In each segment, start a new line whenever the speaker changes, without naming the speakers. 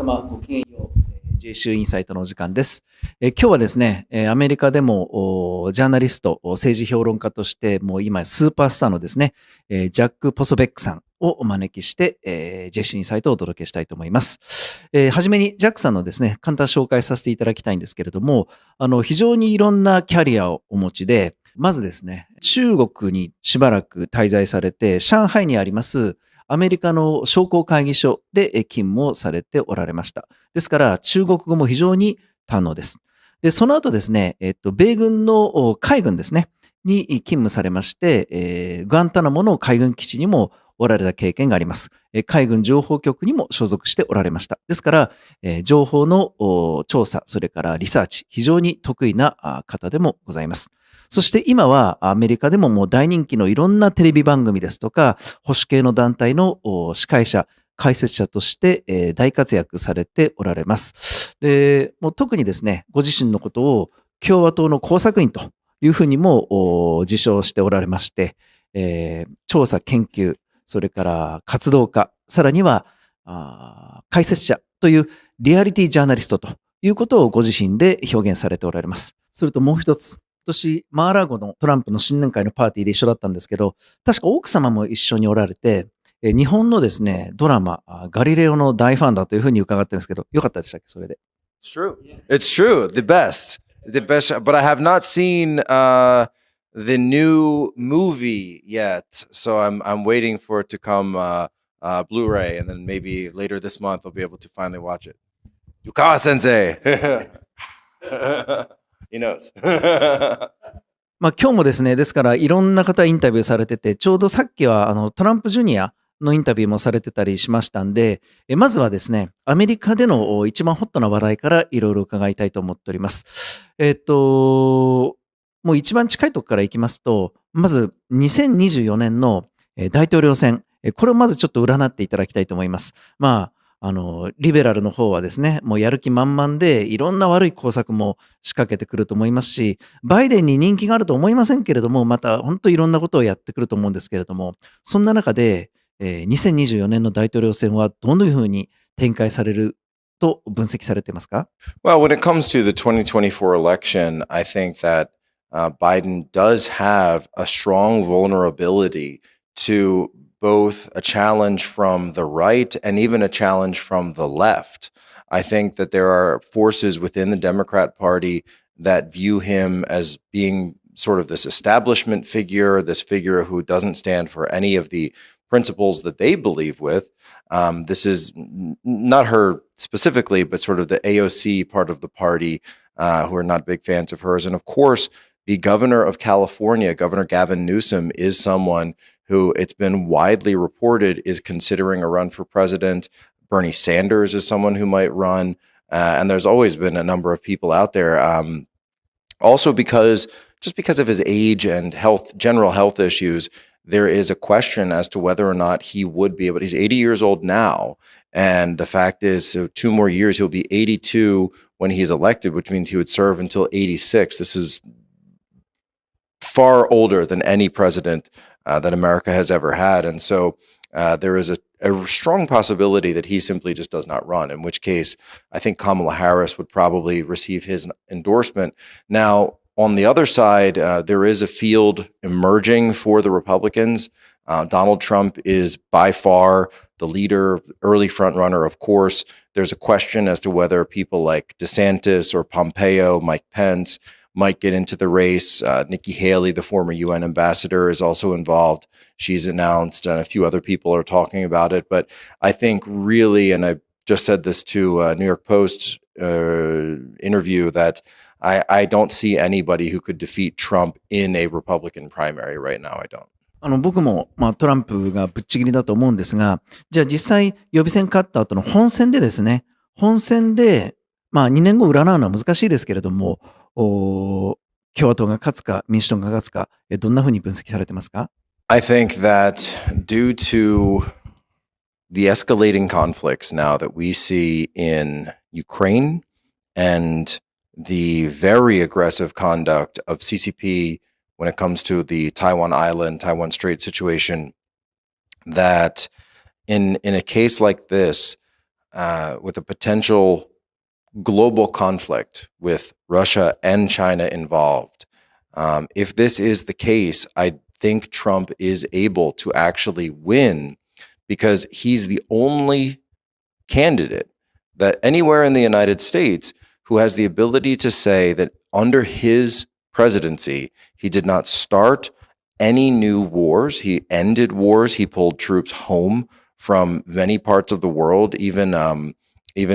様ごきげんよう。JCU インサイトのお時間です。今日はですね、アメリカでもジャーナリスト、政治評論家としてもう今スーパースターのですね、ジャック・ポソベックさんをお招きして、JCU インサイトをお届けしたいと思います。はじめにジャックさんのですね、簡単紹介させていただきたいんですけれども、非常にいろんなキャリアをお持ちで、まずですね、中国にしばらく滞在されて、上海にありますアメリカの商工会議所で勤務をされておられました。ですから、中国語も非常に堪能です。で、その後ですね、米軍の海軍ですね、に勤務されまして、グアンタナモの海軍基地にもおられた経験があります。海軍情報局にも所属しておられました。ですから、情報の調査、それからリサーチ、非常に得意な方でもございます。そして今はアメリカでももう大人気のいろんなテレビ番組ですとか、保守系の団体の司会者、解説者として大活躍されておられます。で、もう特にですね、ご自身のことを共和党の工作員というふうにも自称しておられまして、調査研究、それから活動家、さらには解説者というリアリティジャーナリストということをご自身で表現されておられます。それともう一つ、今年マーラーゴのトランプの新年会のパーティーで一緒だったんですけど、確か奥様も一緒におられて、日本のですね、ドラマ、ガリレオの大ファンだというふうに伺ってるんですけど、よかったでしたっけ、それで。
It's true. It's true. The best. But I have not seen the new movie yet, so I'm waiting for it to come Blu-ray, and then maybe later this month I'll be able to finally watch it. Yukawa sensei. He knows.
まあ今日もですね、ですからいろんな方インタビューされてて、ちょうどさっきはトランプジュニアのインタビューもされてたりしましたんで、まずはですね、アメリカでの一番ホットな話題からいろいろ伺いたいと思っております。もう一番近いところからいきますと、まず2024年の大統領選、これをまずちょっと占っていただきたいと思います。まあリベラルの方はですね、もうやる気満々でいろんな悪い工作も仕掛けてくると思いますし、バイデンに人気があると思いませんけれども、また本当いろんなことをやってくると思うんですけれども、そんな中で、2024年の大統領選はどのように展開されると分析されていますか？
Well, when it comes to the 2024 election, I think that Biden does have a strong vulnerability to both a challenge from the right and even a challenge from the left. I think that there are forces within the Democrat Party that view him as being sort of this establishment figure, this figure who doesn't stand for any of the principles that they believe with. This is not her specifically, but sort of the AOC part of the party who are not big fans of hers. And of course, the governor of California, Governor Gavin Newsom, is someone who it's been widely reported is considering a run for president. Bernie Sanders is someone who might run. And there's always been a number of people out there. Also because of his age and general health issues, there is a question as to whether or not he would be able. He's 80 years old now. And the fact is, so 2 more years, he'll be 82 when he's elected, which means he would serve until 86. This is far older than any president that America has ever had. And so there is a strong possibility that he simply just does not run, in which case I think Kamala Harris would probably receive his endorsement. Now, on the other side, there is a field emerging for the Republicans. Donald Trump is by far the leader, early front runner, of course. There's a question as to whether people like DeSantis or Pompeo, Mike Pence, might get into the race. Nikki Haley, the former UN ambassador, is also involved. She's announced, and a few other people are talking about it. But I think really, and I just said this to a New York Post interview, that I don't see anybody who could defeat Trump in a Republican primary right now. I don't.
僕も、トランプがぶっちぎりだと思うんですが、じゃあ実際予備選勝った後の本選でですね、2年後占うのは難しいですけれども、共和党が勝つか民主党が勝つか、どんなふうに分析されてますか？
I think that due to the escalating conflicts now that we see in Ukraine and the very aggressive conduct of CCP when it comes to the Taiwan Island, Taiwan Strait situation, that in a case like this, with a potential global conflict with Russia and China involved. If this is the case, I think Trump is able to actually win because he's the only candidate that anywhere in the United States who has the ability to say that under his presidency, he did not start any new wars. He ended wars. He pulled troops home from many parts of the world. Even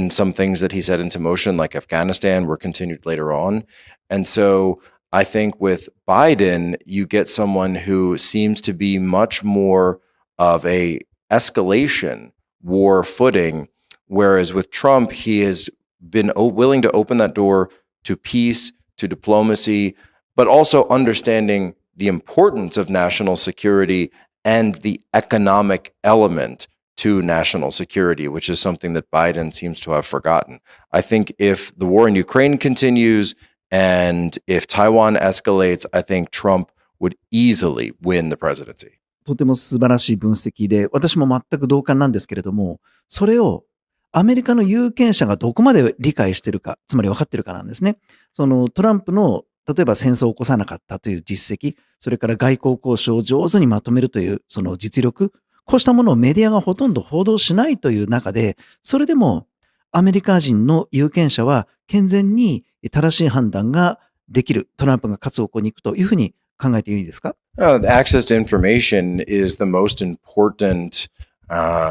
some things that he set into motion, like Afghanistan, were continued later on. And so I think with Biden, you get someone who seems to be much more of a escalation war footing, whereas with Trump, he has been willing to open that door to peace, to diplomacy, but also understanding the importance of national security and the economic element to national security, which is something that Biden seems to have forgotten. I think if the war in Ukraine continues and if Taiwan escalates, I think Trump would easily win the presidency.
とても素晴らしい分析で、私も全く同感なんですけれども、それをアメリカの有権者がどこまで理解しているか、つまり分かっているかなんですね。そのトランプの例えば戦争を起こさなかったという実績、それから外交交渉を上手にまとめるというその実力、こうしたものをメディアがほとんど報道しないという中で、それでもアメリカ人の有権者は健全に正しい判断ができる、トランプが勝つ方向に行くというふうに考えていいですか？
Access to information is the most important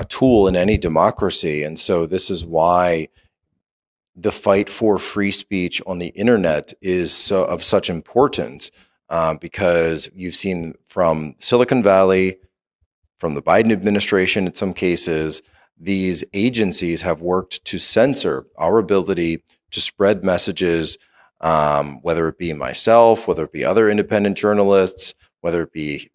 tool in any democracy. And so this is why the fight for free speech on the internet is of such importance, because you've seen from Silicon Valley, from the Biden administration in some cases, these agencies have worked to censor our ability to spread messages, whether it be myself, whether it be other independent journalists, whether it be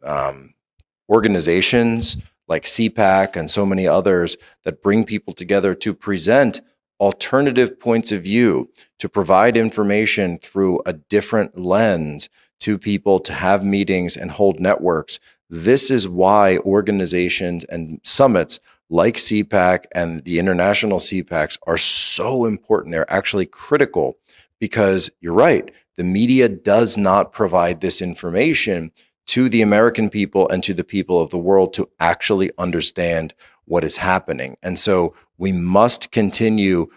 organizations like CPAC and so many others that bring people together to present alternative points of view, to provide information through a different lens to people, to have meetings and hold networks. This is why organizations and summits like CPAC and the international CPACs are so important. They're actually critical because you're right. The media does not provide this information to the American people and to the people of the world to actually understand what is happening. And so we must continue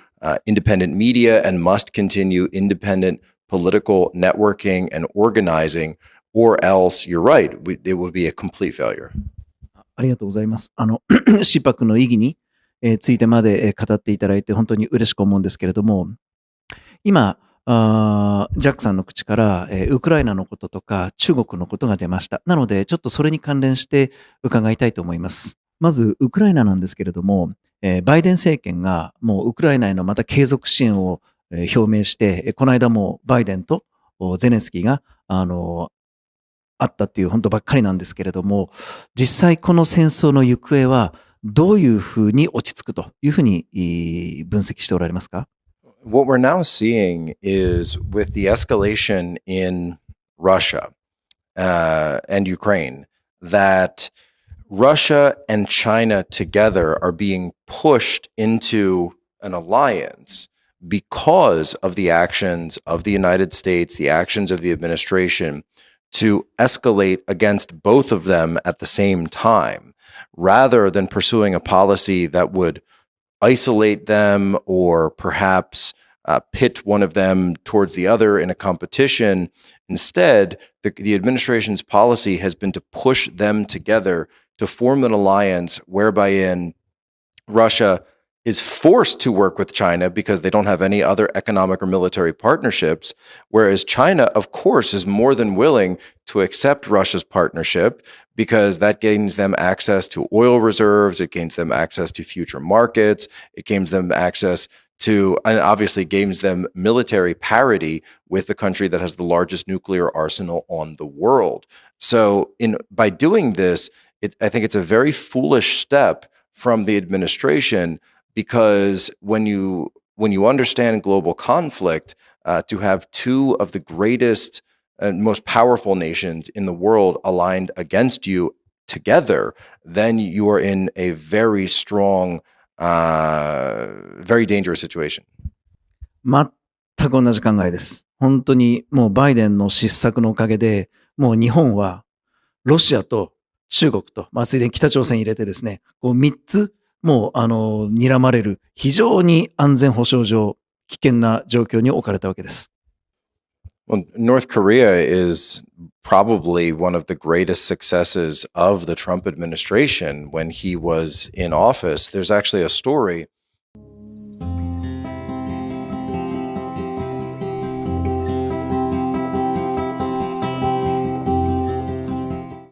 independent media and must continue independent political networking and organizing, or else, you're right, it would be a complete failure.
ありがとうございます。CPAC の意義についてまで語っていただいて本当に嬉しく思うんですけれども、今、ジャックさんの口からウクライナのこととか中国のことが出ました。なので、ちょっとそれに関連して伺いたいと思います。まず、ウクライナなんですけれども、バイデン政権がもうウクライナへのまた継続支援を表明して、この間もバイデンとゼレンスキーがあったっていう本当ばっかりなんですけれども、実際この戦争の行方はどういうふうに落ち着くというふうに分析しておられますか？
What we're now seeing is with the escalation in Russia and Ukraine, that Russia and China together are being pushed into an alliance because of the actions of the United States, the actions of the administration to escalate against both of them at the same time, rather than pursuing a policy that would isolate them or perhaps pit one of them towards the other in a competition. Instead, the administration's policy has been to push them together to form an alliance whereby Russia is forced to work with China because they don't have any other economic or military partnerships, whereas China, of course, is more than willing to accept Russia's partnership because that gains them access to oil reserves, it gains them access to future markets, it gains them access to, and obviously gains them military parity with the country that has the largest nuclear arsenal on the world. So by doing this, I think it's a very foolish step from the administration, because when you understand global conflict, to have two of the greatest and most powerful nations in the world aligned against you together, then you are in a very strong very dangerous situation.
全く同じ考えです。本当にもうバイデンの失策のおかげで、もう日本はロシアと中国と、ついでに北朝鮮入れてですね、こう3つもう睨まれる非常に安全保障上危険な状況に置かれたわけです。
Well, North Korea is probably one of the greatest successes of the Trump administration when he was in office. There's actually a story